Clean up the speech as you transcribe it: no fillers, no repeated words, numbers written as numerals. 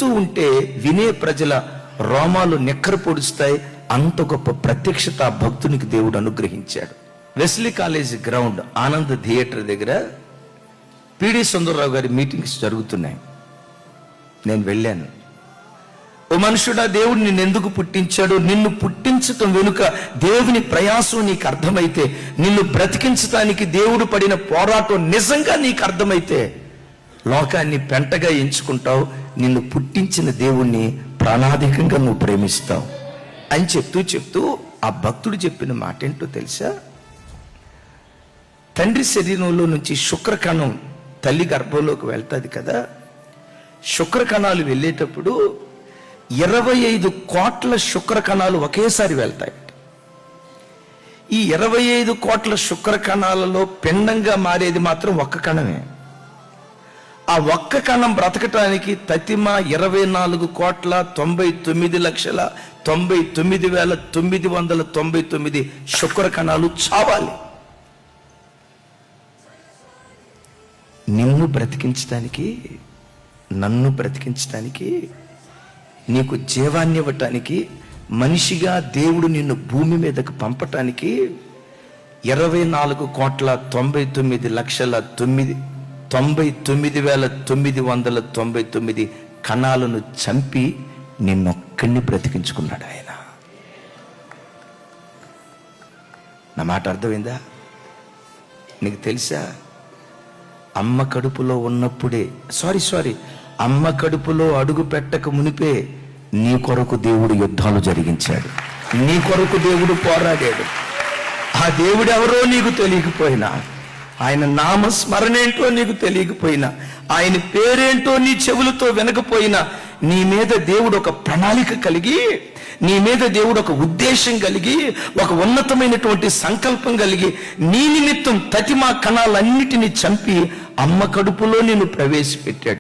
ఉంటే వినే ప్రజల రోమాలు నెక్కర పొడుస్తాయి. అంత గొప్ప ప్రత్యక్షత భక్తునికి దేవుడు అనుగ్రహించాడు. Wesley college ground Anand theatre దగ్గర పిడి సుందరరావు గారి మీటింగ్స్ జరుగుతున్నాయి. నేను వెళ్ళాను. ఓ మనుషుడా, దేవుడు నిన్ను ఎందుకు పుట్టించాడు? నిన్ను పుట్టించటం వెనుక దేవుని ప్రయాసం నీకు అర్థమైతే, నిన్ను బ్రతికించడానికి దేవుడు పడిన పోరాటం నిజంగా నీకు అర్థమైతే, లోకాన్ని పెంటగా ఎంచుకుంటావు, నిన్ను పుట్టించిన దేవుణ్ణి ప్రాణాధికంగా నువ్వు ప్రేమిస్తావు అని చెప్తూ ఆ భక్తుడు చెప్పిన మాట ఏంటో తెలుసా? తండ్రి శరీరంలో నుంచి శుక్రకణం తల్లి గర్భంలోకి వెళ్తుంది కదా. శుక్రకణాలు వెళ్ళేటప్పుడు 25 కోట్ల శుక్రకణాలు ఒకేసారి వెళ్తాయి. ఈ 25 కోట్ల శుక్రకణాలలో పిండంగా మారేది మాత్రం ఒక్క కణమే. ఆ ఒక్క కణం బ్రతకటానికి తతిమ 24,99,99,999 శుక్రకణాలు చావాలి. నిన్ను బ్రతికించడానికి, నన్ను బ్రతికించడానికి, నీకు జీవాన్ని ఇవ్వటానికి, మనిషిగా దేవుడు నిన్ను భూమి మీదకు పంపటానికి 24,99,99,999 కణాలను చంపి నిన్నొక్కడిని బ్రతికించుకున్నాడు ఆయన. నా మాట అర్థమైందా? నీకు తెలుసా, అమ్మ కడుపులో ఉన్నప్పుడే అమ్మ కడుపులో అడుగు పెట్టక మునిపే నీ కొరకు దేవుడు యుద్ధాలు జరిగించాడు. నీ కొరకు దేవుడు పోరాడాడు. ఆ దేవుడు ఎవరో నీకు తెలియకపోయినా, ఆయన నామస్మరణ ఏంటో నీకు తెలియకపోయినా, ఆయన పేరేంటో నీ చెవులతో వినకపోయినా, నీ మీద దేవుడు ఒక ప్రణాళిక కలిగి, నీ మీద దేవుడు ఒక ఉద్దేశం కలిగి, ఒక ఉన్నతమైనటువంటి సంకల్పం కలిగి, నీ నిమిత్తం తతిమా కణాలన్నిటినీ చంపి అమ్మ కడుపులో నిన్ను ప్రవేశపెట్టాడు.